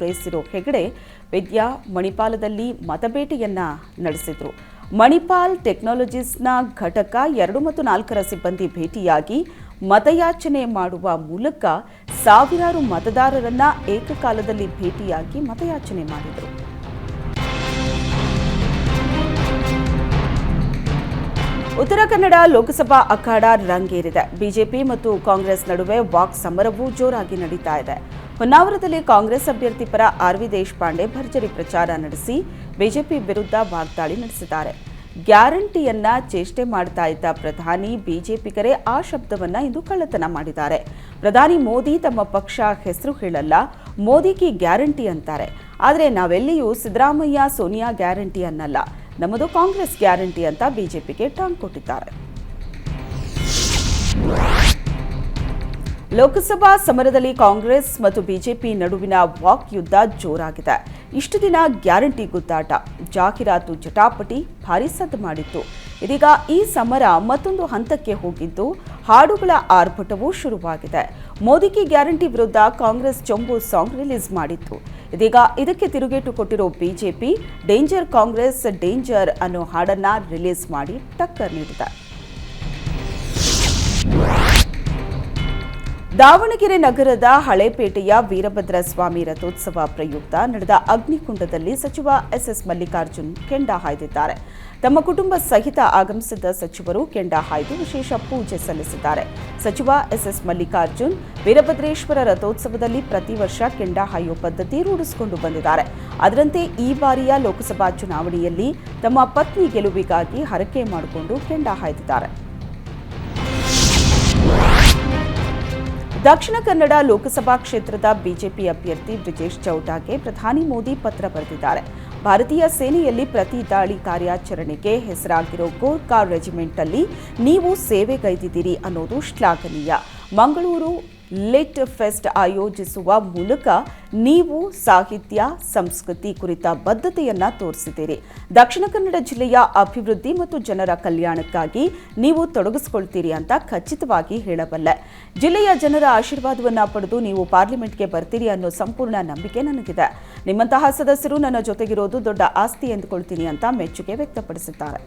ಪೂರೈಸಿರೋ ಹೆಗಡೆ ವಿದ್ಯಾ ಮಣಿಪಾಲದಲ್ಲಿ ಮತಬೇಟೆಯನ್ನ ನಡೆಸಿದ್ರು. ಮಣಿಪಾಲ್ ಟೆಕ್ನಾಲಜೀಸ್ನ ಘಟಕ 2 ಮತ್ತು 4ರ ಸಿಬ್ಬಂದಿ ಭೇಟಿಯಾಗಿ ಮತಯಾಚನೆ ಮಾಡುವ ಮೂಲಕ ಸಾವಿರಾರು ಮತದಾರರನ್ನ ಏಕಕಾಲದಲ್ಲಿ ಭೇಟಿಯಾಗಿ ಮತಯಾಚನೆ ಮಾಡಿದರು. ಉತ್ತರ ಕನ್ನಡ ಲೋಕಸಭಾ ಅಖಾಡ ರಂಗೇರಿದೆ. ಬಿಜೆಪಿ ಮತ್ತು ಕಾಂಗ್ರೆಸ್ ನಡುವೆ ವಾಕ್ ಸಮರವೂ ಜೋರಾಗಿ ನಡೀತಾ ಇದೆ. ಹೊನ್ನಾವರದಲ್ಲಿ ಕಾಂಗ್ರೆಸ್ ಅಭ್ಯರ್ಥಿ ಪರ ಆರ್.ವಿ. ದೇಶಪಾಂಡೆ ಭರ್ಜರಿ ಪ್ರಚಾರ ನಡೆಸಿ ಬಿಜೆಪಿ ವಿರುದ್ಧ ವಾಗ್ದಾಳಿ ನಡೆಸಿದ್ದಾರೆ. ಗ್ಯಾರಂಟಿಯನ್ನ ಚೇಷ್ಟೆ ಮಾಡ್ತಾ ಇದ್ದ ಪ್ರಧಾನಿ ಬಿಜೆಪಿಗರೇ ಆ ಶಬ್ದವನ್ನ ಇಂದು ಕಳ್ಳತನ ಮಾಡಿದ್ದಾರೆ. ಪ್ರಧಾನಿ ಮೋದಿ ತಮ್ಮ ಪಕ್ಷ ಹೆಸರು ಹೇಳಲ್ಲ, ಮೋದಿಗೆ ಗ್ಯಾರಂಟಿ ಅಂತಾರೆ. ಆದರೆ ನಾವೆಲ್ಲಿಯೂ ಸಿದ್ದರಾಮಯ್ಯ ಸೋನಿಯಾ ಗ್ಯಾರಂಟಿ ಅನ್ನಲ್ಲ, ನಮ್ಮದು ಕಾಂಗ್ರೆಸ್ ಗ್ಯಾರಂಟಿ ಅಂತ ಬಿಜೆಪಿಗೆ ಟಾಂಗ್ ಕೊಟ್ಟಿದ್ದಾರೆ. ಲೋಕಸಭಾ ಸಮರದಲ್ಲಿ ಕಾಂಗ್ರೆಸ್ ಮತ್ತು ಬಿಜೆಪಿ ನಡುವಿನ ವಾಕ್ ಯುದ್ಧ ಜೋರಾಗಿದೆ. ಇಷ್ಟು ದಿನ ಗ್ಯಾರಂಟಿ ಗುದ್ದಾಟ, ಜಾಹೀರಾತು ಜಟಾಪಟಿ ಭಾರೀ ಸದ್ದು ಮಾಡಿತ್ತು. ಇದೀಗ ಈ ಸಮರ ಮತ್ತೊಂದು ಹಂತಕ್ಕೆ ಹೋಗಿದ್ದು ಹಾಡುಗಳ ಆರ್ಭಟವೂ ಶುರುವಾಗಿದೆ. ಮೋದಿಗೆ ಗ್ಯಾರಂಟಿ ವಿರುದ್ಧ ಕಾಂಗ್ರೆಸ್ ಚೊಂಬು ಸಾಂಗ್ ರಿಲೀಸ್ ಮಾಡಿತ್ತು. ಇದೀಗ ಇದಕ್ಕೆ ತಿರುಗೇಟು ಕೊಟ್ಟಿರೋ ಬಿಜೆಪಿ ಡೇಂಜರ್ ಕಾಂಗ್ರೆಸ್ ಡೇಂಜರ್ ಅನ್ನೋ ಹಾಡನ್ನ ರಿಲೀಸ್ ಮಾಡಿ ಟಕ್ಕರ್ ನೀಡಿದೆ. ದಾವಣಗೆರೆ ನಗರದ ಹಳೇಪೇಟೆಯ ವೀರಭದ್ರ ಸ್ವಾಮಿ ರಥೋತ್ಸವ ಪ್ರಯುಕ್ತ ನಡೆದ ಅಗ್ನಿಕುಂಡದಲ್ಲಿ ಸಚಿವ ಎಸ್ ಮಲ್ಲಿಕಾರ್ಜುನ್ ಕೆಂಡ ಹಾಯ್ದಿದ್ದಾರೆ. ತಮ್ಮ ಕುಟುಂಬ ಸಹಿತ ಆಗಮಿಸಿದ್ದ ಸಚಿವರು ಕೆಂಡ ಹಾಯ್ದು ವಿಶೇಷ ಪೂಜೆ ಸಲ್ಲಿಸಿದ್ದಾರೆ. ಸಚಿವ ಎಸ್ ಮಲ್ಲಿಕಾರ್ಜುನ್ ವೀರಭದ್ರೇಶ್ವರ ರಥೋತ್ಸವದಲ್ಲಿ ಪ್ರತಿ ವರ್ಷ ಕೆಂಡ ಹಾಯುವ ಪದ್ಧತಿ ರೂಢಿಸಿಕೊಂಡು ಬಂದಿದ್ದಾರೆ. ಅದರಂತೆ ಈ ಬಾರಿಯ ಲೋಕಸಭಾ ಚುನಾವಣೆಯಲ್ಲಿ ತಮ್ಮ ಪತ್ನಿ ಗೆಲುವಿಗಾಗಿ ಹರಕೆ ಮಾಡಿಕೊಂಡು ಕೆಂಡ ಹಾಯ್ದಿದ್ದಾರೆ. ದಕ್ಷಿಣ ಕನ್ನಡ ಲೋಕಸಭಾ ಕ್ಷೇತ್ರದ ಬಿಜೆಪಿ ಅಭ್ಯರ್ಥಿ ಬ್ರಿಜೇಶ್ ಚೌಟಾಗೆ ಪ್ರಧಾನಿ ಮೋದಿ ಪತ್ರ ಬರೆದಿದ್ದಾರೆ. ಭಾರತೀಯ ಸೇನೆಯಲ್ಲಿ ಪ್ರತಿ ದಾಳಿ ಕಾರ್ಯಾಚರಣೆಗೆ ಹೆಸರಾಗಿರೋ ಗೋರ್ಖಾ ರೆಜಿಮೆಂಟ್ ಅಲ್ಲಿ ನೀವು ಸೇವೆಗೈದಿದ್ದೀರಿ ಅನ್ನೋದು ಶ್ಲಾಘನೀಯ. ಮಂಗಳೂರು ಲಿಟ್ ಫೆಸ್ಟ್ ಆಯೋಜಿಸುವ ಮೂಲಕ ನೀವು ಸಾಹಿತ್ಯ ಸಂಸ್ಕೃತಿ ಕುರಿತ ಬದ್ಧತೆಯನ್ನ ತೋರಿಸಿದ್ದೀರಿ. ದಕ್ಷಿಣ ಕನ್ನಡ ಜಿಲ್ಲೆಯ ಅಭಿವೃದ್ಧಿ ಮತ್ತು ಜನರ ಕಲ್ಯಾಣಕ್ಕಾಗಿ ನೀವು ತೊಡಗಿಸಿಕೊಳ್ತೀರಿ ಅಂತ ಖಚಿತವಾಗಿ ಹೇಳಬಲ್ಲೆ. ಜಿಲ್ಲೆಯ ಜನರ ಆಶೀರ್ವಾದವನ್ನ ಪಡೆದು ನೀವು ಪಾರ್ಲಿಮೆಂಟ್ಗೆ ಬರ್ತೀರಿ ಅನ್ನೋ ಸಂಪೂರ್ಣ ನಂಬಿಕೆ ನನಗಿದೆ. ನಿಮ್ಮಂತಹ ಸದಸ್ಯರು ನನ್ನ ಜೊತೆಗಿರೋದು ದೊಡ್ಡ ಆಸ್ತಿ ಎಂದುಕೊಳ್ತೀನಿ ಅಂತ ಮೆಚ್ಚುಗೆ ವ್ಯಕ್ತಪಡಿಸಿದ್ದಾರೆ.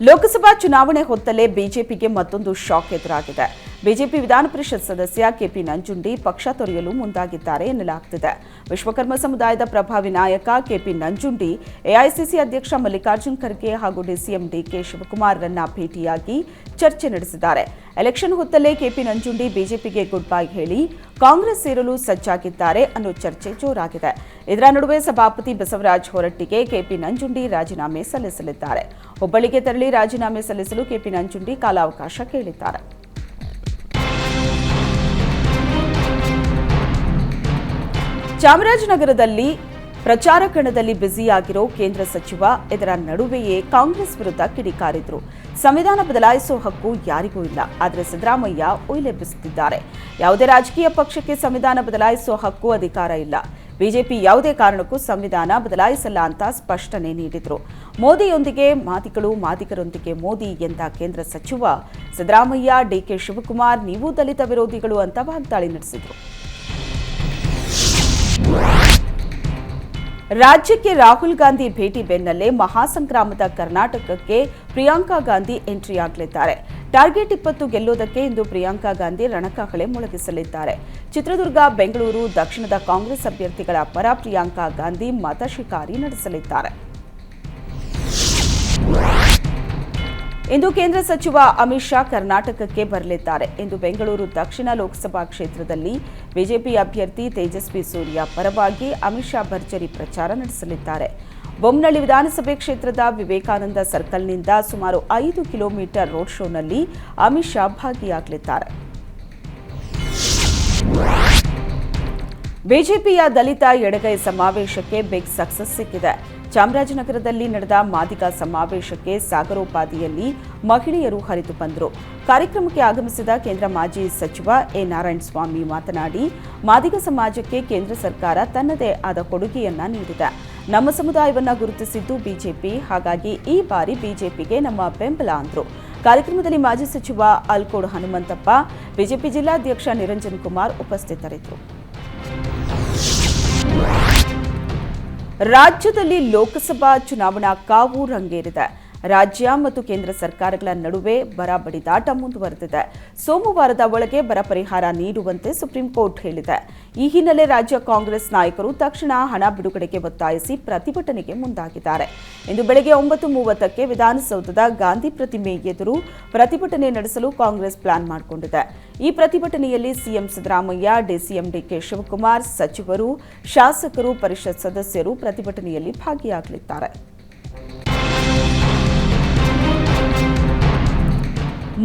ಲೋಕಸಭಾ ಚುನಾವಣೆ ಹೊತ್ತಲೇ ಬಿಜೆಪಿಗೆ ಮತ್ತೊಂದು ಶಾಕ್ ಎದುರಾಗಿದೆ. ಬಿಜೆಪಿ ವಿಧಾನ ಪರಿಷತ್ ಸದಸ್ಯ ಕೆಪಿ ನಂಜುಂಡಿ ಪಕ್ಷ ತೊರೆಯಲು ಮುಂದಾಗಿದ್ದಾರೆ ಎನ್ನಲಾಗುತ್ತಿದೆ. ವಿಶ್ವಕರ್ಮ ಸಮುದಾಯದ ಪ್ರಭಾವಿ ನಾಯಕ ಕೆಪಿ ನಂಜುಂಡಿ ಎಐಸಿಸಿ ಅಧ್ಯಕ್ಷ ಮಲ್ಲಿಕಾರ್ಜುನ್ ಖರ್ಗೆ ಹಾಗೂ ಡಿಸಿಎಂ ಡಿಕೆ ಶಿವಕುಮಾರ್ರನ್ನ ಭೇಟಿಯಾಗಿ ಚರ್ಚೆ ನಡೆಸಿದ್ದಾರೆ. ಎಲೆಕ್ಷನ್ ಹೊತ್ತಲೇ ಕೆಪಿ ನಂಜುಂಡಿ ಬಿಜೆಪಿಗೆ ಗುಡ್ ಬೈ ಹೇಳಿ ಕಾಂಗ್ರೆಸ್ ಸೇರಲು ಸಜ್ಜಾಗಿದ್ದಾರೆ ಅನ್ನೋ ಚರ್ಚೆ ಜೋರಾಗಿದೆ. ಇದರ ನಡುವೆ ಸಭಾಪತಿ ಬಸವರಾಜ ಹೊರಟ್ಟಿಗೆ ಕೆಪಿ ನಂಜುಂಡಿ ರಾಜೀನಾಮೆ ಸಲ್ಲಿಸಲಿದ್ದಾರೆ. ಹುಬ್ಬಳ್ಳಿಗೆ ತೆರಳಿ ರಾಜೀನಾಮೆ ಸಲ್ಲಿಸಲು ಕೆಪಿ ನಂಜುಂಡಿ ಕಾಲಾವಕಾಶ ಕೇಳಿದ್ದಾರೆ. ಚಾಮರಾಜನಗರದಲ್ಲಿ ಪ್ರಚಾರ ಕಣದಲ್ಲಿ ಬ್ಯುಸಿಯಾಗಿರೋ ಕೇಂದ್ರ ಸಚಿವ ಇದರ ನಡುವೆಯೇ ಕಾಂಗ್ರೆಸ್ ವಿರುದ್ಧ ಕಿಡಿಕಾರಿದ್ರು. ಸಂವಿಧಾನ ಬದಲಾಯಿಸೋ ಹಕ್ಕು ಯಾರಿಗೂ ಇಲ್ಲ, ಆದರೆ ಸಿದ್ದರಾಮಯ್ಯ ಒಯ್ಲೆಬ್ಬಿಸುತ್ತಿದ್ದಾರೆ. ಯಾವುದೇ ರಾಜಕೀಯ ಪಕ್ಷಕ್ಕೆ ಸಂವಿಧಾನ ಬದಲಾಯಿಸೋ ಹಕ್ಕು ಅಧಿಕಾರ ಇಲ್ಲ. ಬಿಜೆಪಿ ಯಾವುದೇ ಕಾರಣಕ್ಕೂ ಸಂವಿಧಾನ ಬದಲಾಯಿಸಲ್ಲ ಅಂತ ಸ್ಪಷ್ಟನೆ ನೀಡಿದ್ರು. ಮೋದಿಯೊಂದಿಗೆ ಮಾತಿಗಳು, ಮಾದಿಗರೊಂದಿಗೆ ಮೋದಿ ಎಂದ ಕೇಂದ್ರ ಸಚಿವ ಸಿದ್ದರಾಮಯ್ಯ ಡಿಕೆ ಶಿವಕುಮಾರ್ ನೀವು ದಲಿತ ವಿರೋಧಿಗಳು ಅಂತ ವಾಗ್ದಾಳಿ ನಡೆಸಿದ್ರು. ರಾಜ್ಯಕ್ಕೆ ರಾಹುಲ್ ಗಾಂಧಿ ಭೇಟಿ ಬೆನ್ನಲ್ಲೇ ಮಹಾಸಂಗ್ರಾಮದ ಕರ್ನಾಟಕಕ್ಕೆ ಪ್ರಿಯಾಂಕಾ ಗಾಂಧಿ ಎಂಟ್ರಿ ಆಗಲಿದ್ದಾರೆ. ಟಾರ್ಗೆಟ್ 20 ಗೆಲ್ಲೋದಕ್ಕೆ ಇಂದು ಪ್ರಿಯಾಂಕಾ ಗಾಂಧಿ ರಣಕಹಳೆ ಮೊಳಗಿಸಲಿದ್ದಾರೆ. ಚಿತ್ರದುರ್ಗ, ಬೆಂಗಳೂರು, ದಕ್ಷಿಣದ ಕಾಂಗ್ರೆಸ್ ಅಭ್ಯರ್ಥಿಗಳ ಪರ ಪ್ರಿಯಾಂಕಾ ಗಾಂಧಿ ಮತ ಶಿಕಾರಿ ನಡೆಸಲಿದ್ದಾರೆ. ಇಂದು ಕೇಂದ್ರ ಸಚಿವ ಅಮಿತ್ ಶಾ ಕರ್ನಾಟಕಕ್ಕೆ ಬರಲಿದ್ದಾರೆ. ಇಂದು ಬೆಂಗಳೂರು ದಕ್ಷಿಣ ಲೋಕಸಭಾ ಕ್ಷೇತ್ರದಲ್ಲಿ ಬಿಜೆಪಿ ಅಭ್ಯರ್ಥಿ ತೇಜಸ್ವಿ ಸೂರ್ಯ ಪರವಾಗಿ ಅಮಿತ್ ಶಾ ಭರ್ಜರಿ ಪ್ರಚಾರ ನಡೆಸಲಿದ್ದಾರೆ. ಬೊಮ್ಮನಹಳ್ಳಿ ವಿಧಾನಸಭೆ ಕ್ಷೇತ್ರದ ವಿವೇಕಾನಂದ ಸರ್ಕಲ್ನಿಂದ ಸುಮಾರು 5 ಕಿಲೋಮೀಟರ್ ರೋಡ್ ಶೋನಲ್ಲಿ ಅಮಿತ್ ಶಾ ಭಾಗಿಯಾಗಲಿದ್ದಾರೆ. ಬಿಜೆಪಿಯ ದಲಿತ ಎಡಗೈ ಸಮಾವೇಶಕ್ಕೆ ಬಿಗ್ ಸಕ್ಸಸ್ ಸಿಕ್ಕಿದೆ. ಚಾಮರಾಜನಗರದಲ್ಲಿ ನಡೆದ ಮಾದಿಗ ಸಮಾವೇಶಕ್ಕೆ ಸಾಗರೋಪಾದಿಯಲ್ಲಿ ಮಹಿಳೆಯರು ಹರಿದು ಬಂದರು. ಕಾರ್ಯಕ್ರಮಕ್ಕೆ ಆಗಮಿಸಿದ ಕೇಂದ್ರ ಮಾಜಿ ಸಚಿವ ಎ ನಾರಾಯಣಸ್ವಾಮಿ ಮಾತನಾಡಿ, ಮಾದಿಗ ಸಮಾಜಕ್ಕೆ ಕೇಂದ್ರ ಸರ್ಕಾರ ತನ್ನದೇ ಆದ ಕೊಡುಗೆಯನ್ನ ನೀಡಿದೆ. ನಮ್ಮ ಸಮುದಾಯವನ್ನ ಗುರುತಿಸಿದ್ದು ಬಿಜೆಪಿ, ಹಾಗಾಗಿ ಈ ಬಾರಿ ಬಿಜೆಪಿಗೆ ನಮ್ಮ ಬೆಂಬಲ ಅಂದರು. ಕಾರ್ಯಕ್ರಮದಲ್ಲಿ ಮಾಜಿ ಸಚಿವ ಅಲ್ಕೋಡ್ ಹನುಮಂತಪ್ಪ, ಬಿಜೆಪಿ ಜಿಲ್ಲಾಧ್ಯಕ್ಷ ನಿರಂಜನ್ ಕುಮಾರ್ ಉಪಸ್ಥಿತರಿದ್ದರು. ರಾಜ್ಯದಲ್ಲಿ ಲೋಕಸಭಾ ಚುನಾವಣಾ ಕಾವು ರಂಗೇರಿದೆ. ರಾಜ್ಯ ಮತ್ತು ಕೇಂದ್ರ ಸರ್ಕಾರಗಳ ನಡುವೆ ಬರ ಬಡಿದಾಟ ಮುಂದುವರೆದಿದೆ. ಸೋಮವಾರದ ಒಳಗೆ ಬರ ಪರಿಹಾರ ನೀಡುವಂತೆ ಸುಪ್ರೀಂ ಕೋರ್ಟ್ ಹೇಳಿದೆ. ಈ ಹಿನ್ನೆಲೆ ರಾಜ್ಯ ಕಾಂಗ್ರೆಸ್ ನಾಯಕರು ತಕ್ಷಣ ಹಣ ಬಿಡುಗಡೆಗೆ ಒತ್ತಾಯಿಸಿ ಪ್ರತಿಭಟನೆಗೆ ಮುಂದಾಗಿದ್ದಾರೆ. ಇಂದು ಬೆಳಗ್ಗೆ 9:30ಕ್ಕೆ ವಿಧಾನಸೌಧದ ಗಾಂಧಿ ಪ್ರತಿಮೆ ಎದುರು ಪ್ರತಿಭಟನೆ ನಡೆಸಲು ಕಾಂಗ್ರೆಸ್ ಪ್ಲಾನ್ ಮಾಡಿಕೊಂಡಿದೆ. ಈ ಪ್ರತಿಭಟನೆಯಲ್ಲಿ CM Siddaramaiah, DCM DK Shivakumar, ಸಚಿವರು, ಶಾಸಕರು, ಪರಿಷತ್ ಸದಸ್ಯರು ಪ್ರತಿಭಟನೆಯಲ್ಲಿ ಭಾಗಿಯಾಗಲಿದ್ದಾರೆ.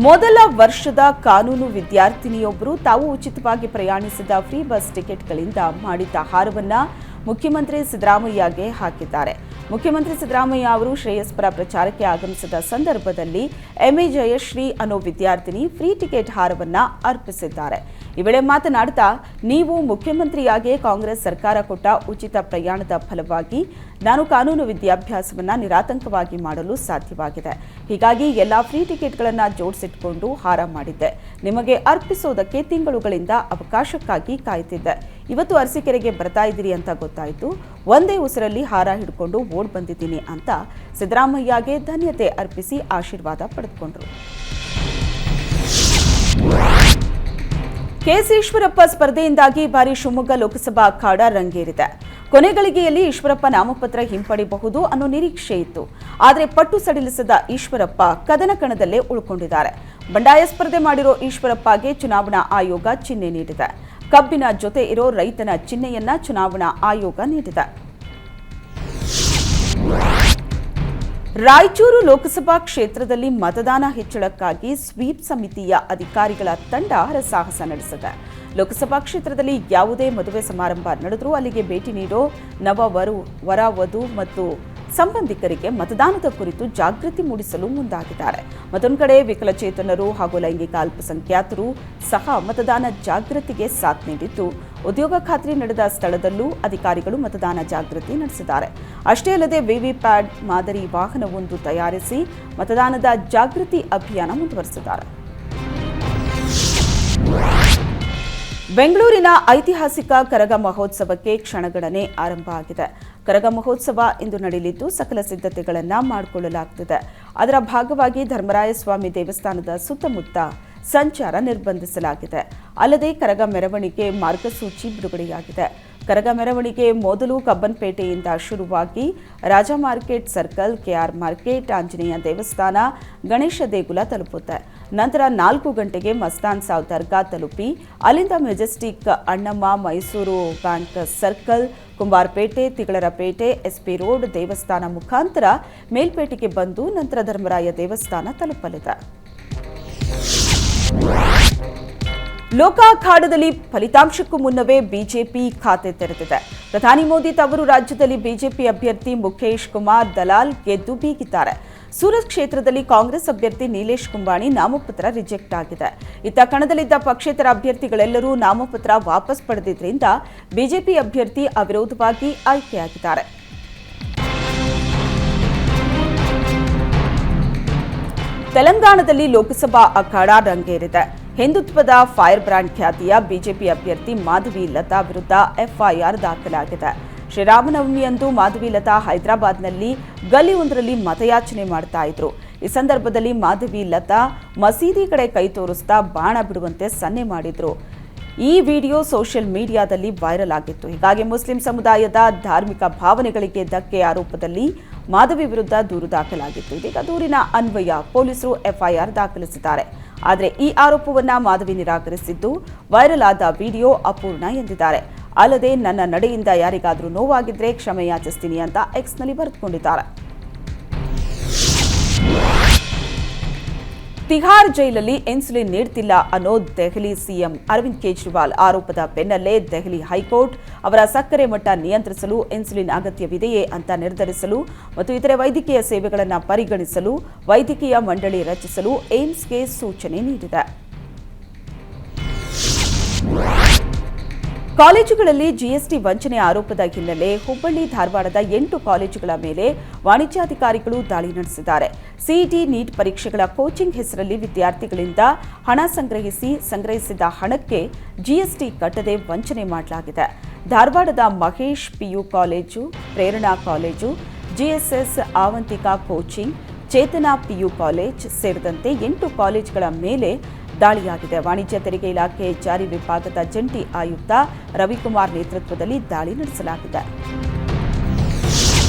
ಮೊದಲ ವರ್ಷದ ಕಾನೂನು ವಿದ್ಯಾರ್ಥಿನಿಯೊಬ್ಬರು ತಾವು ಉಚಿತವಾಗಿ ಪ್ರಯಾಣಿಸಿದ ಫ್ರೀ ಬಸ್ ಟಿಕೆಟ್ಗಳಿಂದ ಮಾಡಿದ್ದ ಹಾರವನ್ನು ಮುಖ್ಯಮಂತ್ರಿ ಸಿದ್ದರಾಮಯ್ಯಗೆ ಹಾಕಿದ್ದಾರೆ. ಮುಖ್ಯಮಂತ್ರಿ ಸಿದ್ದರಾಮಯ್ಯ ಅವರು ಶ್ರೇಯಸ್ಪರ ಪ್ರಚಾರಕ್ಕೆ ಆಗಮಿಸಿದ ಸಂದರ್ಭದಲ್ಲಿ ಎಂಎ ಜಯಶ್ರೀ ಅನ್ನೋ ವಿದ್ಯಾರ್ಥಿನಿ ಫ್ರೀ ಟಿಕೆಟ್ ಹಾರವನ್ನು ಅರ್ಪಿಸಿದ್ದಾರೆ. ಈ ವೇಳೆ ಮಾತನಾಡುತ್ತಾ, ನೀವು ಮುಖ್ಯಮಂತ್ರಿಯಾಗಿ ಕಾಂಗ್ರೆಸ್ ಸರ್ಕಾರ ಕೊಟ್ಟ ಉಚಿತ ಪ್ರಯಾಣದ ಫಲವಾಗಿ ನಾನು ಕಾನೂನು ವಿದ್ಯಾಭ್ಯಾಸವನ್ನು ನಿರಾತಂಕವಾಗಿ ಮಾಡಲು ಸಾಧ್ಯವಾಗಿದೆ. ಹೀಗಾಗಿ ಎಲ್ಲಾ ಫ್ರೀ ಟಿಕೆಟ್ಗಳನ್ನು ಜೋಡಿಸಿಟ್ಕೊಂಡು ಹಾರ ಮಾಡಿದ್ದೆ. ನಿಮಗೆ ಅರ್ಪಿಸೋದಕ್ಕೆ ತಿಂಗಳುಗಳಿಂದ ಅವಕಾಶಕ್ಕಾಗಿ ಕಾಯ್ತಿದ್ದೆ. ಇವತ್ತು ಅರಸೀಕೆರೆಗೆ ಬರ್ತಾ ಇದ್ದೀರಿ ಅಂತ ಗೊತ್ತಾಯಿತು. ಒಂದೇ ಉಸಿರಲ್ಲಿ ಹಾರ ಹಿಡ್ಕೊಂಡು ಓಡ್ ಬಂದಿದ್ದೀನಿ ಅಂತ ಸಿದ್ದರಾಮಯ್ಯಗೆ ಧನ್ಯತೆ ಅರ್ಪಿಸಿ ಆಶೀರ್ವಾದ ಪಡೆದುಕೊಂಡರು. ಕೆಎಸ್ ಈಶ್ವರಪ್ಪ ಸ್ಪರ್ಧೆಯಿಂದಾಗಿ ಬಾರಿ ಶಿವಮೊಗ್ಗ ಲೋಕಸಭಾ ಅಖಾಡ ರಂಗೇರಿದೆ. ಕೊನೆಗಳಿಗೆಯಲ್ಲಿ ಈಶ್ವರಪ್ಪ ನಾಮಪತ್ರ ಹಿಂಪಡೆಯಬಹುದು ಅನ್ನೋ ನಿರೀಕ್ಷೆ ಇತ್ತು. ಆದರೆ ಪಟ್ಟು ಸಡಿಲಿಸದ ಈಶ್ವರಪ್ಪ ಕದನ ಕಣದಲ್ಲೇ ಉಳ್ಕೊಂಡಿದ್ದಾರೆ. ಬಂಡಾಯ ಸ್ಪರ್ಧೆ ಮಾಡಿರೋ ಈಶ್ವರಪ್ಪಗೆ ಚುನಾವಣಾ ಆಯೋಗ ಚಿಹ್ನೆ ನೀಡಿದೆ. ಕಬ್ಬಿನ ಜೊತೆ ಇರೋ ರೈತನ ಚಿಹ್ನೆಯನ್ನ ಚುನಾವಣಾ ಆಯೋಗ ನೀಡಿದೆ. ರಾಯಚೂರು ಲೋಕಸಭಾ ಕ್ಷೇತ್ರದಲ್ಲಿ ಮತದಾನ ಹೆಚ್ಚಳಕ್ಕಾಗಿ ಸ್ವೀಪ್ ಸಮಿತಿಯ ಅಧಿಕಾರಿಗಳ ತಂಡ ಹರಸಾಹಸ ನಡೆಸಿದೆ. ಲೋಕಸಭಾ ಕ್ಷೇತ್ರದಲ್ಲಿ ಯಾವುದೇ ಮದುವೆ ಸಮಾರಂಭ ನಡೆದರೂ ಅಲ್ಲಿಗೆ ಭೇಟಿ ನೀಡೋ ವರ ವಧು ಮತ್ತು ಸಂಬಂಧಿಕರಿಗೆ ಮತದಾನದ ಕುರಿತು ಜಾಗೃತಿ ಮೂಡಿಸಲು ಮುಂದಾಗಿದ್ದಾರೆ. ಮತ್ತೊಂದು ಕಡೆ ವಿಕಲಚೇತನರು ಹಾಗೂ ಲೈಂಗಿಕ ಅಲ್ಪಸಂಖ್ಯಾತರು ಸಹ ಮತದಾನ ಜಾಗೃತಿಗೆ ಸಾಥ್ ನೀಡಿದ್ದು, ಉದ್ಯೋಗ ಖಾತ್ರಿ ನಡೆದ ಸ್ಥಳದಲ್ಲೂ ಅಧಿಕಾರಿಗಳು ಮತದಾನ ಜಾಗೃತಿ ನಡೆಸಿದ್ದಾರೆ. ಅಷ್ಟೇ ಅಲ್ಲದೆ ವಿವಿಪ್ಯಾಟ್ ಮಾದರಿ ವಾಹನವೊಂದು ತಯಾರಿಸಿ ಮತದಾನದ ಜಾಗೃತಿ ಅಭಿಯಾನ ಮುಂದುವರೆಸಿದ್ದಾರೆ. ಬೆಂಗಳೂರಿನ ಐತಿಹಾಸಿಕ ಕರಗ ಮಹೋತ್ಸವಕ್ಕೆ ಕ್ಷಣಗಣನೆ ಆರಂಭ ಆಗಿದೆ. ಕರಗ ಮಹೋತ್ಸವ ಇಂದು ನಡೆಯಲಿದ್ದು ಸಕಲ ಸಿದ್ಧತೆಗಳನ್ನು ಮಾಡಿಕೊಳ್ಳಲಾಗುತ್ತಿದೆ. ಅದರ ಭಾಗವಾಗಿ ಧರ್ಮರಾಯಸ್ವಾಮಿ ದೇವಸ್ಥಾನದ ಸುತ್ತಮುತ್ತ ಸಂಚಾರ ನಿರ್ಬಂಧಿಸಲಾಗಿದೆ. ಅಲ್ಲದೆ ಕರಗ ಮೆರವಣಿಗೆ ಮಾರ್ಗಸೂಚಿ ಬಿಡುಗಡೆಯಾಗಿದೆ. ಕರಗ ಮೆರವಣಿಗೆ ಮೊದಲು ಕಬ್ಬನ್ಪೇಟೆಯಿಂದ ಶುರುವಾಗಿ Raja market circle, KR market, Anjaneya ದೇವಸ್ಥಾನ, ಗಣೇಶ ದೇಗುಲ ತಲುಪುತ್ತೆ. ನಂತರ 4 ಗಂಟೆಗೆ ಮಸ್ತಾನ್ ಸಾವ್ ದರ್ಗಾ ತಲುಪಿ ಅಲ್ಲಿಂದ Majestic, Annamma, Mysuru bank circle, Kumbarapete, Tigalarapete, SP road, ದೇವಸ್ಥಾನ ಮುಖಾಂತರ ಮೇಲ್ಪೇಟೆಗೆ ಬಂದು ನಂತರ ಧರ್ಮರಾಯ ದೇವಸ್ಥಾನ ತಲುಪಲಿದೆ. ಲೋಕ ಅಖಾಡದಲ್ಲಿ ಫಲಿತಾಂಶಕ್ಕೂ ಮುನ್ನವೇ ಬಿಜೆಪಿ ಖಾತೆ ತೆರೆದಿದೆ. ಪ್ರಧಾನಿ ಮೋದಿ ತವರು ರಾಜ್ಯದಲ್ಲಿ ಬಿಜೆಪಿ ಅಭ್ಯರ್ಥಿ ಮುಖೇಶ್ ಕುಮಾರ್ ದಲಾಲ್ ಗೆದ್ದು ಬೀಗಿದ್ದಾರೆ. ಸೂರತ್ ಕ್ಷೇತ್ರದಲ್ಲಿ ಕಾಂಗ್ರೆಸ್ ಅಭ್ಯರ್ಥಿ ನೀಲೇಶ್ ಕುಂಬಾಣಿ ನಾಮಪತ್ರ ರಿಜೆಕ್ಟ್ ಆಗಿದೆ. ಇತ್ತ ಕಣದಲ್ಲಿದ್ದ ಪಕ್ಷೇತರ ಅಭ್ಯರ್ಥಿಗಳೆಲ್ಲರೂ ನಾಮಪತ್ರ ವಾಪಸ್ ಪಡೆದಿದ್ದರಿಂದ ಬಿಜೆಪಿ ಅಭ್ಯರ್ಥಿ ಅವಿರೋಧವಾಗಿ ಆಯ್ಕೆಯಾಗಿದ್ದಾರೆ. ತೆಲಂಗಾಣದಲ್ಲಿ ಲೋಕಸಭಾ ಅಖಾಡ ರಂಗೇರಿದೆ. ಹಿಂದುತ್ವದ ಫೈರ್ ಬ್ರ್ಯಾಂಡ್ ಖ್ಯಾತಿಯ ಬಿಜೆಪಿ ಅಭ್ಯರ್ಥಿ ಮಾಧವಿ ಲತಾ ವಿರುದ್ಧ ಎಫ್ಐಆರ್ ದಾಖಲಾಗಿದೆ. ಶ್ರೀರಾಮನವಮಿಯಂದು ಮಾಧವಿ ಲತಾ ಹೈದರಾಬಾದ್ನಲ್ಲಿ ಗಲ್ಲಿಯೊಂದರಲ್ಲಿ ಮತಯಾಚನೆ ಮಾಡ್ತಾ ಇದ್ರು. ಈ ಸಂದರ್ಭದಲ್ಲಿ ಮಾಧವಿ ಲತಾ ಮಸೀದಿ ಕಡೆ ಕೈ ತೋರಿಸ್ತಾ ಬಾಣ ಬಿಡುವಂತೆ ಸನ್ನೆ ಮಾಡಿದ್ರು. ಈ ವಿಡಿಯೋ ಸೋಷಿಯಲ್ ಮೀಡಿಯಾದಲ್ಲಿ ವೈರಲ್ ಆಗಿತ್ತು. ಹೀಗಾಗಿ ಮುಸ್ಲಿಂ ಸಮುದಾಯದ ಧಾರ್ಮಿಕ ಭಾವನೆಗಳಿಗೆ ಧಕ್ಕೆ ಆರೋಪದಲ್ಲಿ ಮಾಧವಿ ವಿರುದ್ಧ ದೂರು ದಾಖಲಾಗಿತ್ತು. ಇದೀಗ ದೂರಿನ ಅನ್ವಯ ಪೊಲೀಸರು ಎಫ್ಐಆರ್ ದಾಖಲಿಸಿದ್ದಾರೆ. ಆದರೆ ಈ ಆರೋಪವನ್ನ ಮಾಧವಿ ನಿರಾಕರಿಸಿದ್ದು, ವೈರಲ್ ಆದ ವಿಡಿಯೋ ಅಪೂರ್ಣ ಎಂದಿದ್ದಾರೆ. ಅಲ್ಲದೆ ನನ್ನ ನಡೆಯಿಂದ ಯಾರಿಗಾದರೂ ನೋವಾಗಿದ್ರೆ ಕ್ಷಮೆ ಯಾಚಿಸ್ತೀನಿ ಅಂತ ಎಕ್ಸ್ನಲ್ಲಿ ಬರೆದುಕೊಂಡಿದ್ದಾರೆ. ತಿಹಾರ್ ಜೈಲಲ್ಲಿ ಇನ್ಸುಲಿನ್ ನೀಡ್ತಿಲ್ಲ ಅನ್ನೋ ದೆಹಲಿ ಸಿಎಂ ಅರವಿಂದ್ ಕೇಜ್ರಿವಾಲ್ ಆರೋಪದ ಬೆನ್ನಲ್ಲೇ ದೆಹಲಿ ಹೈಕೋರ್ಟ್ ಅವರ ಸಕ್ಕರೆ ಮಟ್ಟ ನಿಯಂತ್ರಿಸಲು ಇನ್ಸುಲಿನ್ ಅಗತ್ಯವಿದೆಯೇ ಅಂತ ನಿರ್ಧರಿಸಲು ಮತ್ತು ಇತರೆ ವೈದ್ಯಕೀಯ ಸೇವೆಗಳನ್ನು ಪರಿಗಣಿಸಲು ವೈದ್ಯಕೀಯ ಮಂಡಳಿ ರಚಿಸಲು ಏಮ್ಸ್ಗೆ ಸೂಚನೆ ನೀಡಿದೆ. ಕಾಲೇಜುಗಳಲ್ಲಿ ಜಿಎಸ್ಟಿ ವಂಚನೆ ಆರೋಪದ ಹಿನ್ನೆಲೆ ಹುಬ್ಬಳ್ಳಿ ಧಾರವಾಡದ 8 ಕಾಲೇಜುಗಳ ಮೇಲೆ ವಾಣಿಜ್ಯಾಧಿಕಾರಿಗಳು ದಾಳಿ ನಡೆಸಿದ್ದಾರೆ. ಸಿಇಟಿ ನೀಟ್ ಪರೀಕ್ಷೆಗಳ ಕೋಚಿಂಗ್ ಹೆಸರಲ್ಲಿ ವಿದ್ಯಾರ್ಥಿಗಳಿಂದ ಹಣ ಸಂಗ್ರಹಿಸಿದ ಹಣಕ್ಕೆ ಜಿಎಸ್ಟಿ ಕಟ್ಟದೆ ವಂಚನೆ ಮಾಡಲಾಗಿದೆ. ಧಾರವಾಡದ Mahesh PU college, Prerana college, GSS Avantika coaching, Chetana PU college ಸೇರಿದಂತೆ 8 ಕಾಲೇಜುಗಳ ಮೇಲೆ ದಾಳಿಯಾಗಿದೆ. ವಾಣಿಜ್ಯ ತೆರಿಗೆ ಇಲಾಖೆ ಜಾರಿ ವಿಭಾಗದ ಜಂಟಿ ಆಯುಕ್ತ ರವಿಕುಮಾರ್ ನೇತೃತ್ವದಲ್ಲಿ ದಾಳಿ ನಡೆಸಲಾಗಿದೆ.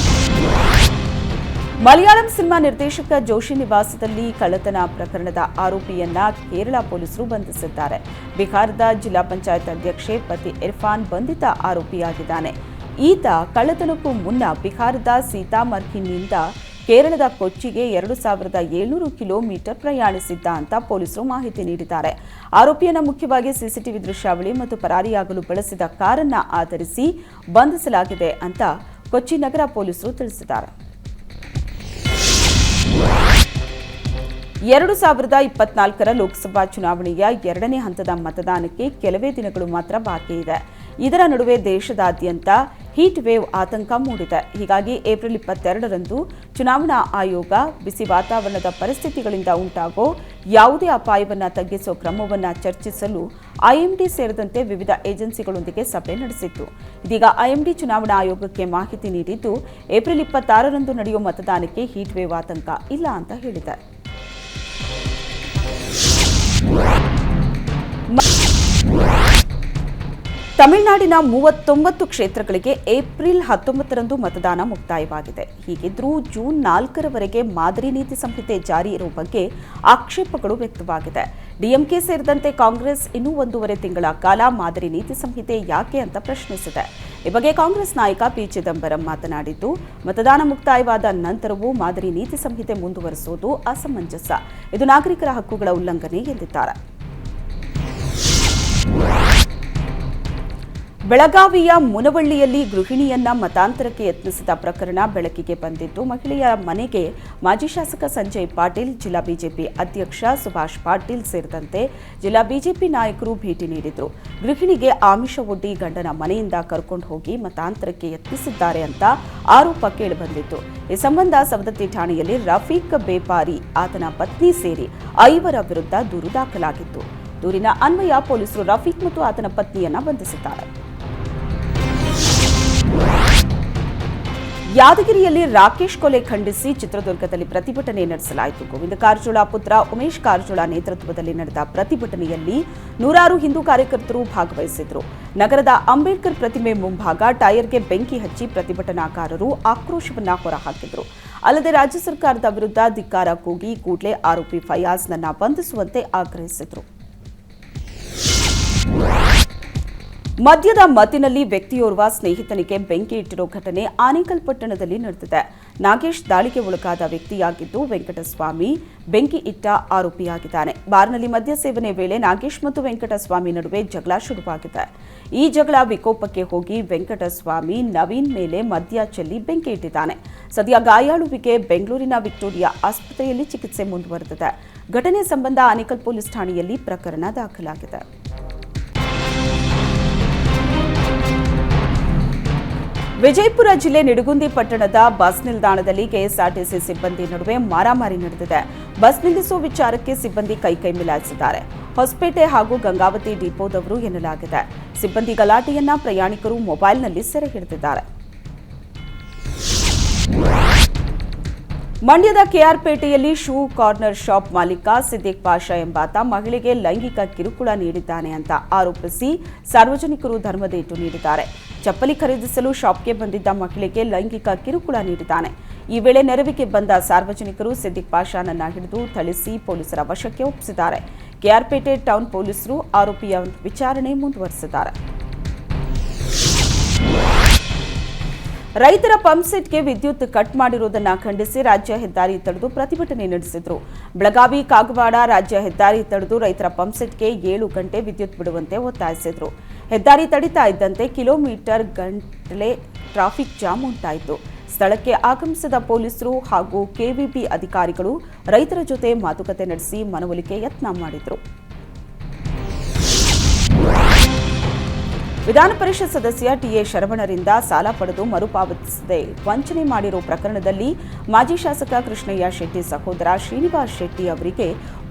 ಮಲಯಾಳಂ ಸಿನಿಮಾ ನಿರ್ದೇಶಕ ಜೋಶಿ ನಿವಾಸದಲ್ಲಿ ಕಳ್ಳತನ ಪ್ರಕರಣದ ಆರೋಪಿಯನ್ನ ಕೇರಳ ಪೊಲೀಸರು ಬಂಧಿಸಿದ್ದಾರೆ. ಬಿಹಾರದ ಜಿಲ್ಲಾ ಪಂಚಾಯತ್ ಅಧ್ಯಕ್ಷೆ ಪತಿ ಇರ್ಫಾನ್ ಬಂಧಿತ ಆರೋಪಿಯಾಗಿದ್ದಾನೆ. ಈತ ಕಳ್ಳತನಕ್ಕೂ ಮುನ್ನ ಬಿಹಾರದ ಸೀತಾಮರ್ಹಿನಿಂದ ಕೇರಳದ ಕೊಚ್ಚಿಗೆ 2700 ಕಿಲೋಮೀಟರ್ ಪ್ರಯಾಣಿಸಿದ್ದ ಅಂತ ಪೊಲೀಸರು ಮಾಹಿತಿ ನೀಡಿದ್ದಾರೆ. ಆರೋಪಿಯನ್ನು ಮುಖ್ಯವಾಗಿ ಸಿಸಿಟಿವಿ ದೃಶ್ಯಾವಳಿ ಮತ್ತು ಪರಾರಿಯಾಗಲು ಬಳಸಿದ ಕಾರನ್ನ ಆಧರಿಸಿ ಬಂಧಿಸಲಾಗಿದೆ ಅಂತ ಕೊಚ್ಚಿ ನಗರ ಪೊಲೀಸರು ತಿಳಿಸಿದ್ದಾರೆ. 2024ರ ಲೋಕಸಭಾ ಚುನಾವಣೆಯ 2ನೇ ಹಂತದ ಮತದಾನಕ್ಕೆ ಕೆಲವೇ ದಿನಗಳು ಮಾತ್ರ ಬಾಕಿ ಇದೆ. ಇದರ ನಡುವೆ ದೇಶದಾದ್ಯಂತ ಹೀಟ್ ವೇವ್ ಆತಂಕ ಮೂಡಿದೆ. ಹೀಗಾಗಿ ಏಪ್ರಿಲ್ 22ರಂದು ಚುನಾವಣಾ ಆಯೋಗ ಬಿಸಿ ವಾತಾವರಣದ ಪರಿಸ್ಥಿತಿಗಳಿಂದ ಉಂಟಾಗೋ ಯಾವುದೇ ಅಪಾಯವನ್ನು ತಗ್ಗಿಸುವ ಕ್ರಮವನ್ನು ಚರ್ಚಿಸಲು ಐಎಂಡಿ ಸೇರಿದಂತೆ ವಿವಿಧ ಏಜೆನ್ಸಿಗಳೊಂದಿಗೆ ಸಭೆ ನಡೆಸಿತ್ತು. ಇದೀಗ ಐಎಂಡಿ ಚುನಾವಣಾ ಆಯೋಗಕ್ಕೆ ಮಾಹಿತಿ ನೀಡಿದ್ದು, ಏಪ್ರಿಲ್ 26ರಂದು ನಡೆಯುವ ಮತದಾನಕ್ಕೆ ಹೀಟ್ ವೇವ್ ಆತಂಕ ಇಲ್ಲ ಅಂತ ಹೇಳಿದೆ. ತಮಿಳುನಾಡಿನ 39 ಕ್ಷೇತ್ರಗಳಿಗೆ ಏಪ್ರಿಲ್ 19ರಂದು ಮತದಾನ ಮುಕ್ತಾಯವಾಗಿದೆ. ಹೀಗಿದ್ರೂ ಜೂನ್ 4ರವರೆಗೆ ಮಾದರಿ ನೀತಿ ಸಂಹಿತೆ ಜಾರಿ ಇರುವ ಬಗ್ಗೆ ಆಕ್ಷೇಪಗಳು ವ್ಯಕ್ತವಾಗಿದೆ. ಡಿಎಂಕೆ ಸೇರಿದಂತೆ ಕಾಂಗ್ರೆಸ್ ಇನ್ನೂ 1.5 ತಿಂಗಳ ಕಾಲ ಮಾದರಿ ನೀತಿ ಸಂಹಿತೆ ಯಾಕೆ ಅಂತ ಪ್ರಶ್ನಿಸಿದೆ. ಈ ಬಗ್ಗೆ ಕಾಂಗ್ರೆಸ್ ನಾಯಕ ಪಿ ಚಿದಂಬರಂ ಮಾತನಾಡಿದ್ದು, ಮತದಾನ ಮುಕ್ತಾಯವಾದ ನಂತರವೂ ಮಾದರಿ ನೀತಿ ಸಂಹಿತೆ ಮುಂದುವರಿಸುವುದು ಅಸಮಂಜಸ, ಇದು ನಾಗರಿಕರ ಹಕ್ಕುಗಳ ಉಲ್ಲಂಘನೆ ಎಂದಿದ್ದಾರೆ. ಬೆಳಗಾವಿಯ ಮುನವಳ್ಳಿಯಲ್ಲಿ ಗೃಹಿಣಿಯನ್ನ ಮತಾಂತರಕ್ಕೆ ಯತ್ನಿಸಿದ ಪ್ರಕರಣ ಬೆಳಕಿಗೆ ಬಂದಿದ್ದು, ಮಹಿಳೆಯ ಮನೆಗೆ ಮಾಜಿ ಶಾಸಕ ಸಂಜಯ್ ಪಾಟೀಲ್, ಜಿಲ್ಲಾ ಬಿಜೆಪಿ ಅಧ್ಯಕ್ಷ ಸುಭಾಷ್ ಪಾಟೀಲ್ ಸೇರಿದಂತೆ ಜಿಲ್ಲಾ ಬಿಜೆಪಿ ನಾಯಕರು ಭೇಟಿ ನೀಡಿದ್ರು. ಗೃಹಿಣಿಗೆ ಆಮಿಷ ಒಡ್ಡಿ ಗಂಡನ ಮನೆಯಿಂದ ಕರ್ಕೊಂಡು ಹೋಗಿ ಮತಾಂತರಕ್ಕೆ ಯತ್ನಿಸಿದ್ದಾರೆ ಅಂತ ಆರೋಪ ಕೇಳಿಬಂದಿತ್ತು. ಈ ಸಂಬಂಧ ಸವದತ್ತಿ ಠಾಣೆಯಲ್ಲಿ ರಫೀಕ್ ಬೇಪಾರಿ, ಆತನ ಪತ್ನಿ ಸೇರಿ 5 ವಿರುದ್ಧ ದೂರು ದಾಖಲಾಗಿತ್ತು. ದೂರಿನ ಅನ್ವಯ ಪೊಲೀಸರು ರಫೀಕ್ ಮತ್ತು ಆತನ ಪತ್ನಿಯನ್ನ ಬಂಧಿಸಿದ್ದಾರೆ. ಯಾದಗಿರಿಯಲ್ಲಿ ರಾಕೇಶ್ ಕೊಲೆ ಖಂಡಿಸಿ ಚಿತ್ರದುರ್ಗದಲ್ಲಿ ಪ್ರತಿಭಟನೆ ನಡೆಸಲಾಯಿತು. ಗೋವಿಂದ ಕಾರಜೋಳ ಪುತ್ರ ಉಮೇಶ್ ಕಾರಜೋಳ ನೇತೃತ್ವದಲ್ಲಿ ನಡೆದ ಪ್ರತಿಭಟನೆಯಲ್ಲಿ 100 ಹಿಂದೂ ಕಾರ್ಯಕರ್ತರು ಭಾಗವಹಿಸಿದ್ರು. ನಗರದ ಅಂಬೇಡ್ಕರ್ ಪ್ರತಿಮೆ ಮುಂಭಾಗ ಟೈರ್ಗೆ ಬೆಂಕಿ ಹಚ್ಚಿ ಪ್ರತಿಭಟನಾಕಾರರು ಆಕ್ರೋಶವನ್ನ ಹೊರಹಾಕಿದ್ರು. ಅಲ್ಲದೆ ರಾಜ್ಯ ಸರ್ಕಾರದ ವಿರುದ್ಧ ಧಿಕ್ಕಾರ ಕೂಗಿ ಕೂಡಲೇ ಆರೋಪಿ ಫಯಾಜ್ನನ್ನ ಬಂಧಿಸುವಂತೆ ಆಗ್ರಹಿಸಿದ್ರು. ಮದ್ಯದ ಮತ್ತಿನಲ್ಲಿ ವ್ಯಕ್ತಿಯೋರ್ವ ಸ್ನೇಹಿತನಿಗೆ ಬೆಂಕಿ ಇಟ್ಟಿರೋ ಘಟನೆ ಆನೇಕಲ್ ಪಟ್ಟಣದಲ್ಲಿ ನಡೆದಿದೆ. ನಾಗೇಶ್ ದಾಳಿಗೆ ಒಳಗಾದ ವ್ಯಕ್ತಿಯಾಗಿದ್ದು, ವೆಂಕಟಸ್ವಾಮಿ ಬೆಂಕಿ ಇಟ್ಟ ಆರೋಪಿಯಾಗಿದ್ದಾನೆ. ಬಾರ್ನಲ್ಲಿ ಮದ್ಯ ಸೇವನೆ ವೇಳೆ ನಾಗೇಶ್ ಮತ್ತು ವೆಂಕಟಸ್ವಾಮಿ ನಡುವೆ ಜಗಳ ಶುರುವಾಗಿದೆ. ಈ ಜಗಳ ವಿಕೋಪಕ್ಕೆ ಹೋಗಿ ವೆಂಕಟಸ್ವಾಮಿ ನವೀನ್ ಮೇಲೆ ಮದ್ಯ ಚೆಲ್ಲಿ ಬೆಂಕಿ ಇಟ್ಟಿದ್ದಾನೆ. ಸದ್ಯ ಗಾಯಾಳುವಿಗೆ ಬೆಂಗಳೂರಿನ ವಿಕ್ಟೋರಿಯಾ ಆಸ್ಪತ್ರೆಯಲ್ಲಿ ಚಿಕಿತ್ಸೆ ಮುಂದುವರೆದಿದೆ. ಘಟನೆ ಸಂಬಂಧ ಆನೇಕಲ್ ಪೊಲೀಸ್ ಠಾಣೆಯಲ್ಲಿ ಪ್ರಕರಣ ದಾಖಲಾಗಿದೆ. ವಿಜಯಪುರ ಜಿಲ್ಲೆ ನಿಡಗುಂದಿ ಪಟ್ಟಣದ ಬಸ್ ನಿಲ್ದಾಣದಲ್ಲಿ ಕೆಎಸ್ಆರ್ಟಿಸಿ ಸಿಬ್ಬಂದಿ ನಡುವೆ ಮಾರಾಮಾರಿ ನಡೆದಿದೆ. ಬಸ್ ನಿಲ್ಲಿಸುವ ವಿಚಾರಕ್ಕೆ ಸಿಬ್ಬಂದಿ ಕೈ ಮಿಲಾಯಿಸಿದ್ದಾರೆ. ಹೊಸಪೇಟೆ ಹಾಗೂ ಗಂಗಾವತಿ ಡಿಪೋದವರು ಎನ್ನಲಾಗಿದೆ. ಸಿಬ್ಬಂದಿ ಗಲಾಟೆಯನ್ನ ಪ್ರಯಾಣಿಕರು ಮೊಬೈಲ್ನಲ್ಲಿ ಸೆರೆ ಹಿಡಿದಿದ್ದಾರೆ. ಮಂಡ್ಯದ ಕೆಆರ್ಪೇಟೆಯಲ್ಲಿ ಶೂ ಕಾರ್ನರ್ ಶಾಪ್ ಮಾಲೀಕ ಸಿದ್ದಿಕ್ ಪಾಷಾ ಎಂಬಾತ ಮಹಿಳೆಗೆ ಲೈಂಗಿಕ ಕಿರುಕುಳ ನೀಡಿದ್ದಾನೆ ಅಂತ ಆರೋಪಿಸಿ ಸಾರ್ವಜನಿಕರು ಧರ್ಮದೇಟು ನೀಡಿದ್ದಾರೆ. ಚಪ್ಪಲಿ ಖರೀದಿಸಲು ಶಾಪ್ಗೆ ಬಂದಿದ್ದ ಮಹಿಳೆಗೆ ಲೈಂಗಿಕ ಕಿರುಕುಳ ನೀಡಿದ್ದಾನೆ. ಈ ವೇಳೆ ನೆರವಿಗೆ ಬಂದ ಸಾರ್ವಜನಿಕರು ಸಿದ್ದಿಕ್ ಪಾಷಾನನ್ನ ಹಿಡಿದು ಥಳಿಸಿ ಪೊಲೀಸರ ವಶಕ್ಕೆ ಒಪ್ಪಿಸಿದ್ದಾರೆ. ಕೆಆರ್ಪೇಟೆ ಟೌನ್ ಪೊಲೀಸರು ಆರೋಪಿಯ ವಿಚಾರಣೆ ಮುಂದುವರೆಸಿದ್ದಾರೆ. ರೈತರ ಪಂಪ್ಸೆಟ್ಗೆ ವಿದ್ಯುತ್ ಕಟ್ ಮಾಡಿರುವುದನ್ನು ಖಂಡಿಸಿ ರಾಜ್ಯ ಹೆದ್ದಾರಿ ತಡೆದು ಪ್ರತಿಭಟನೆ ನಡೆಸಿದರು. ಬೆಳಗಾವಿ ಕಾಗವಾಡ ರಾಜ್ಯ ಹೆದ್ದಾರಿ ತಡೆದು ರೈತರ ಪಂಪ್ಸೆಟ್ಗೆ 7 ಗಂಟೆ ವಿದ್ಯುತ್ ಬಿಡುವಂತೆ ಒತ್ತಾಯಿಸಿದರು. ಹೆದ್ದಾರಿ ತಡೀತಾ ಇದ್ದಂತೆ ಕಿಲೋಮೀಟರ್ ಗಂಟಲೆ ಟ್ರಾಫಿಕ್ ಜಾಮ್ ಉಂಟಾಯಿತು. ಸ್ಥಳಕ್ಕೆ ಆಗಮಿಸಿದ ಪೊಲೀಸರು ಹಾಗೂ ಕೆವಿಬಿ ಅಧಿಕಾರಿಗಳು ರೈತರ ಜೊತೆ ಮಾತುಕತೆ ನಡೆಸಿ ಮನವೊಲಿಕೆ ಯತ್ನ ಮಾಡಿದರು. ವಿಧಾನ ಪರಿಷತ್ ಸದಸ್ಯ ಟಿಎ ಶರವಣರಿಂದ ಸಾಲ ಪಡೆದು ಮರುಪಾವತಿಸದೆ ವಂಚನೆ ಮಾಡಿರುವ ಪ್ರಕರಣದಲ್ಲಿ ಮಾಜಿ ಶಾಸಕ ಕೃಷ್ಣಯ್ಯ ಶೆಟ್ಟಿ ಸಹೋದರ ಶ್ರೀನಿವಾಸ್ ಶೆಟ್ಟಿ ಅವರಿಗೆ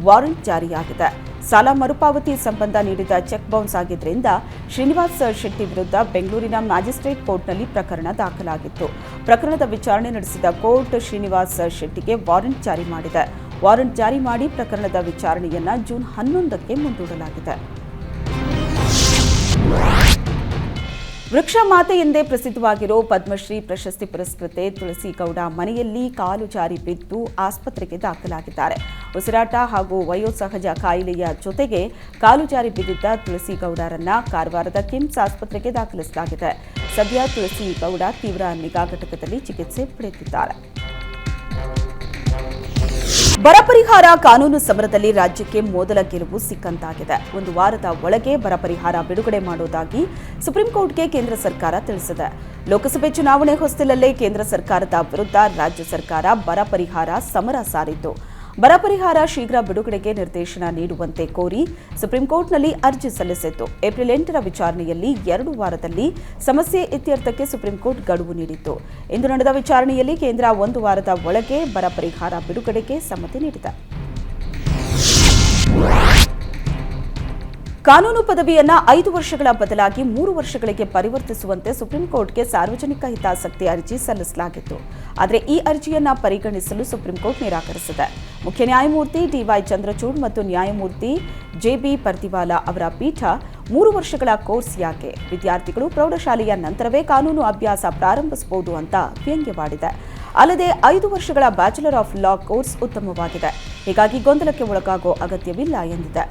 ವಾರೆಂಟ್ ಜಾರಿಯಾಗಿದೆ. ಸಾಲ ಮರುಪಾವತಿ ಸಂಬಂಧ ನೀಡಿದ ಚೆಕ್ ಬೌನ್ಸ್ ಆಗಿದ್ದರಿಂದ ಶ್ರೀನಿವಾಸ್ ಶೆಟ್ಟಿ ವಿರುದ್ಧ ಬೆಂಗಳೂರಿನ ಮ್ಯಾಜಿಸ್ಟ್ರೇಟ್ ಕೋರ್ಟ್ನಲ್ಲಿ ಪ್ರಕರಣ ದಾಖಲಾಗಿತ್ತು. ಪ್ರಕರಣದ ವಿಚಾರಣೆ ನಡೆಸಿದ ಕೋರ್ಟ್ ಶ್ರೀನಿವಾಸ್ ಶೆಟ್ಟಿಗೆ ವಾರೆಂಟ್ ಜಾರಿ ಮಾಡಿದೆ. ವಾರೆಂಟ್ ಜಾರಿ ಮಾಡಿ ಪ್ರಕರಣದ ವಿಚಾರಣೆಯನ್ನು ಜೂನ್ 11ಕ್ಕೆ ಮುಂದೂಡಲಾಗಿದೆ. ವೃಕ್ಷ ಮಾತೆ ಎಂದೇ ಪ್ರಸಿದ್ಧವಾಗಿರೋ ಪದ್ಮಶ್ರೀ ಪ್ರಶಸ್ತಿ ಪುರಸ್ಕೃತೆ ತುಳಸಿ ಗೌಡ ಮನೆಯಲ್ಲಿ ಕಾಲು ಜಾರಿ ಬಿದ್ದು ಆಸ್ಪತ್ರೆಗೆ ದಾಖಲಾಗಿದ್ದಾರೆ. ಉಸಿರಾಟ ಹಾಗೂ ವಯೋಸಹಜ ಕಾಯಿಲೆಯ ಜೊತೆಗೆ ಕಾಲು ಜಾರಿ ಬಿದ್ದಿದ್ದ ತುಳಸಿ ಗೌಡರನ್ನ ಕಾರವಾರದ ಕಿಮ್ಸ್ ಆಸ್ಪತ್ರೆಗೆ ದಾಖಲಿಸಲಾಗಿದೆ. ಸದ್ಯ ತುಳಸಿ ಗೌಡ ತೀವ್ರ ನಿಗಾ ಘಟಕದಲ್ಲಿ ಚಿಕಿತ್ಸೆ ಪಡೆಯುತ್ತಿದ್ದಾರೆ. ಬರ ಪರಿಹಾರ ಕಾನೂನು ಸಮರದಲ್ಲಿ ರಾಜ್ಯಕ್ಕೆ ಮೊದಲ ಗೆಲುವು ಸಿಕ್ಕಂತಾಗಿದೆ. ಒಂದು ವಾರದ ಒಳಗೆ ಬರ ಪರಿಹಾರ ಬಿಡುಗಡೆ ಮಾಡುವುದಾಗಿ ಸುಪ್ರೀಂ ಕೋರ್ಟ್ಗೆ ಕೇಂದ್ರ ಸರ್ಕಾರ ತಿಳಿಸಿದೆ. ಲೋಕಸಭೆ ಚುನಾವಣೆ ಹೊಸ್ತಿಲಲ್ಲೇ ಕೇಂದ್ರ ಸರ್ಕಾರದ ವಿರುದ್ಧ ರಾಜ್ಯ ಸರ್ಕಾರ ಬರ ಪರಿಹಾರ ಸಮರ ಸಾರಿದ್ದು, ಬರ ಪರಿಹಾರ ಶೀಘ್ರ ಬಿಡುಗಡೆಗೆ ನಿರ್ದೇಶನ ನೀಡುವಂತೆ ಕೋರಿ ಸುಪ್ರೀಂ ಕೋರ್ಟ್ನಲ್ಲಿ ಅರ್ಜಿ ಸಲ್ಲಿಸಿತ್ತು. ಏಪ್ರಿಲ್ 8ರ ವಿಚಾರಣೆಯಲ್ಲಿ 2 ವಾರದಲ್ಲಿ ಸಮಸ್ಯೆ ಇತ್ಯರ್ಥಕ್ಕೆ ಸುಪ್ರೀಂ ಕೋರ್ಟ್ ಗಡುವು ನೀಡಿತ್ತು. ಇಂದು ನಡೆದ ವಿಚಾರಣೆಯಲ್ಲಿ ಕೇಂದ್ರ 1 ವಾರದ ಒಳಗೆ ಬರ ಪರಿಹಾರ ಬಿಡುಗಡೆಗೆ ಸಮ್ಮತಿ ನೀಡಿದೆ. ಕಾನೂನು ಪದವಿಯನ್ನ 5 ವರ್ಷಗಳ ಬದಲಾಗಿ 3 ವರ್ಷಗಳಿಗೆ ಪರಿವರ್ತಿಸುವಂತೆ ಸುಪ್ರೀಂ ಕೋರ್ಟ್ಗೆ ಸಾರ್ವಜನಿಕ ಹಿತಾಸಕ್ತಿ ಅರ್ಜಿ ಸಲ್ಲಿಸಲಾಗಿತ್ತು. ಆದರೆ ಈ ಅರ್ಜಿಯನ್ನ ಪರಿಗಣಿಸಲು ಸುಪ್ರೀಂ ಕೋರ್ಟ್ ನಿರಾಕರಿಸಿದೆ. ಮುಖ್ಯ ನ್ಯಾಯಮೂರ್ತಿ ಡಿವೈ ಚಂದ್ರಚೂಡ್ ಮತ್ತು ನ್ಯಾಯಮೂರ್ತಿ ಜೆಬಿ ಪರ್ದಿವಾಲಾ ಅವರ ಪೀಠ 3 ವರ್ಷಗಳ ಕೋರ್ಸ್ ಯಾಕೆ, ವಿದ್ಯಾರ್ಥಿಗಳು ಪ್ರೌಢಶಾಲೆಯ ನಂತರವೇ ಕಾನೂನು ಅಭ್ಯಾಸ ಪ್ರಾರಂಭಿಸಬಹುದು ಅಂತ ವ್ಯಂಗ್ಯವಾಡಿದೆ. ಅಲ್ಲದೆ 5 ವರ್ಷಗಳ ಬ್ಯಾಚುಲರ್ ಆಫ್ ಲಾ ಕೋರ್ಸ್ ಉತ್ತಮವಾಗಿದೆ, ಹೀಗಾಗಿ ಗೊಂದಲಕ್ಕೆ ಒಳಗಾಗೋ ಅಗತ್ಯವಿಲ್ಲ ಎಂದಿದೆ.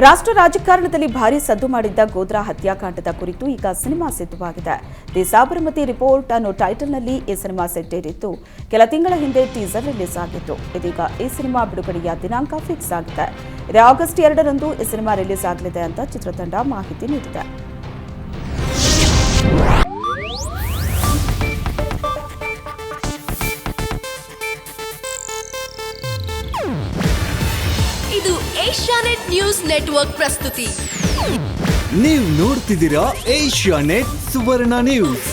ರಾಷ್ಟ್ರ ರಾಜಕಾರಣದಲ್ಲಿ ಭಾರೀ ಸದ್ದು ಮಾಡಿದ್ದ ಗೋದ್ರಾ ಹತ್ಯಾಕಾಂಡದ ಕುರಿತು ಈಗ ಸಿನಿಮಾ ಸಿದ್ಧವಾಗಿದೆ. ದಿ ಸಾಬರಮತಿ ರಿಪೋರ್ಟ್ ಅನ್ನೋ ಟೈಟಲ್ನಲ್ಲಿ ಈ ಸಿನಿಮಾ ಸೆಟ್ಟೇರಿದ್ದು, ಕೆಲ ತಿಂಗಳ ಹಿಂದೆ ಟೀಸರ್ ರಿಲೀಸ್ ಆಗಿತ್ತು. ಇದೀಗ ಈ ಸಿನಿಮಾ ಬಿಡುಗಡೆಯ ದಿನಾಂಕ ಫಿಕ್ಸ್ ಆಗಿದೆ. ಇದೇ ಆಗಸ್ಟ್ 2ರಂದು ಈ ಸಿನಿಮಾ ರಿಲೀಸ್ ಆಗಲಿದೆ ಅಂತ ಚಿತ್ರತಂಡ ಮಾಹಿತಿ ನೀಡಿದೆ. ಇದು ಏಷ್ಯಾನೆಟ್ ನ್ಯೂಸ್ ನೆಟ್ವರ್ಕ್ ಪ್ರಸ್ತುತಿ. ನೀವು ನೋಡ್ತಿದ್ದೀರಾ ಏಷ್ಯಾನೆಟ್ ಸುವರ್ಣ ನ್ಯೂಸ್.